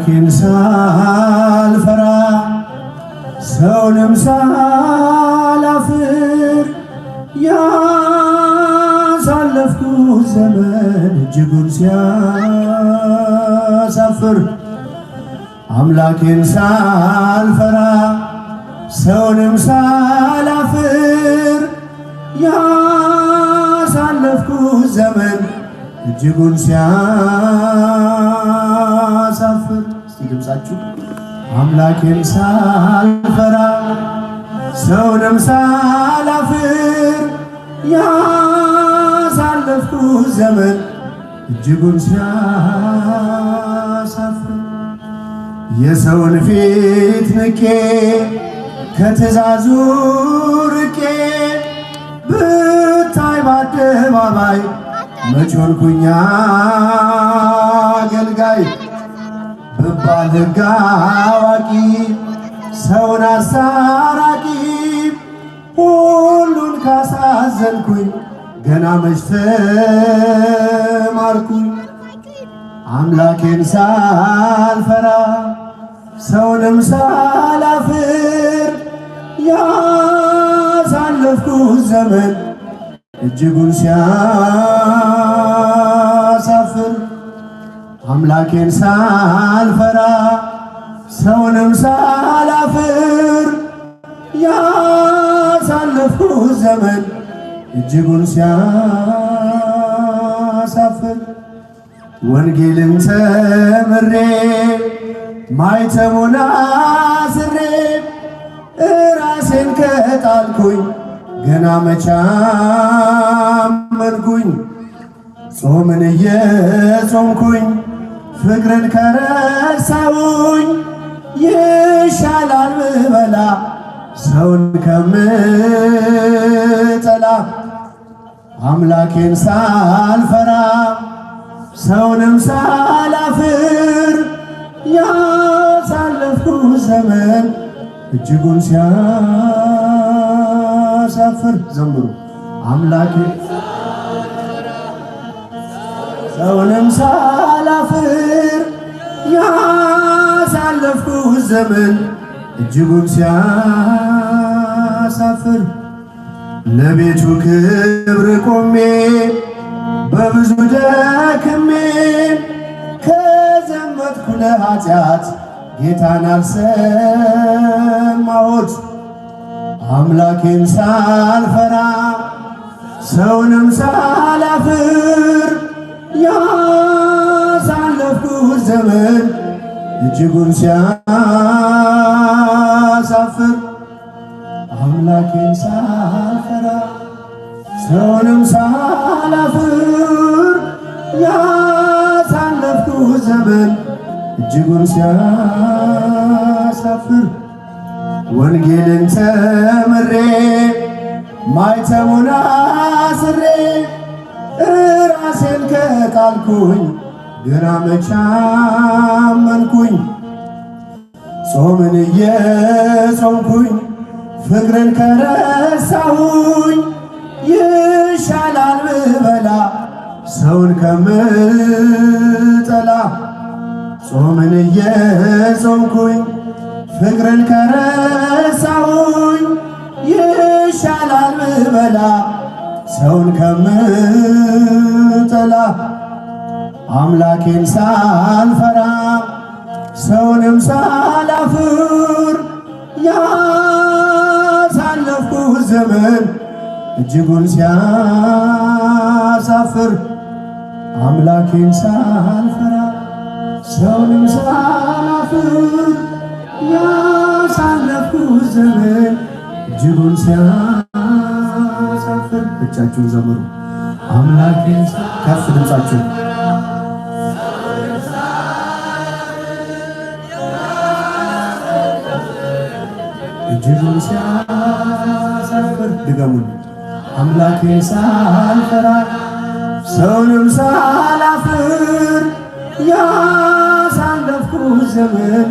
አምላኬን ሳልፈራ ሰውንም ሳላፍር ያሳለፍኩት ዘመን እጅጉን ሲያሳፍር አምላኬን ሳልፈራ ሰውንም ሳላፍር ያሳለፍኩት ዘመን እጅጉን ሲያሳፍር። እስቲ ድምፃችሁ አምላኬን ሳልፈራ ሰውንም ሳላፍር ያሳለፍኩት ዘመን እጅጉን ሲያሳፍር የሰውን ፊት ንቄ ከትእዛዙ ርቄ ብታይ በአደባባይ መች ሆንኩኝ አገልጋይ ብባል ሕግ አዋቂ ሰውን አስታራቂ ሁሉን ካሳዘንኩኝ ገና መች ተማርኩኝ። አምላኬን ሳልፈራ ሰውንም ሳላፍር ያሳለፍኩት ዘመን እጅጉን ሲያሳፍር አምላኬን ሳልፈራ ሰውንም ሳላፍር ያሳለፍኩት ዘመን እጅጉን ሲያሳፍር ወንጌልን ተምሬ ማይተሙን አስሬ ራሴን ከጣልኩኝ ገና መች አመንኩኝ። ጾምን እየጾምኩኝ ፍቅርን ከረሳሁኝ ይሻላል ብበላ ሰውን ከምጠላ። አምላኬን ሳልፈራ ሰውንም ሳላፍር ያሳለፍኩት ዘመን እጅጉን ሲያሳፍር። ዘምሩ አምላኬን ሰውንም ሳላፍር ያሳለፍኩት ዘመን እጅጉን ሲያሳፍር ለቤቱ ክብር ቆሜ በብዙ ደክሜ ከዘመትኩ ለኃጢአት ጌታን አልሰማሁት። አምላኬን ሳልፈራ ሰውንም ሳላፍር ያሳለፍኩት ዘመን እጅጉን ሲያሳፍር አምላኬን ሳልፈራ ሰውንም ሳላፍር ያሳለፍኩት ዘመን እጅጉን ሲያሳፍር ወንጌልን ተምሬ ማይተሙን አስሬ ራሴን ከጣልኩኝ ገና መች አመንኩኝ። ጾምን እየጾምኩኝ ፍቅርን ከረሳሁኝ ይሻላል ብበላ ሰውን ከምጠላ። ጾምን እየጾምኩኝ ፍቅርን ከረሳሁኝ ይሻላል ብበላ ሰውን ከምጠላ። አምላኬን ሳልፈራ ሰውንም ሳላፍር ያሳለፍኩት ዘመን እጅጉን ሲያሳፍር አምላኬን ሳልፈራ ሰውንም ሳላፍር ያሳለፍኩት ዘመን እጅጉን ሲያሳፍር። ብቻችሁን ዘምሩ አምላኬን ከፍ ድምፃችሁ እጅጉን ሲያሳፍር። ድገሙን አምላኬን ሳልፈራ ሰውንም ሳላፍር ያሳለፍኩት ዘመን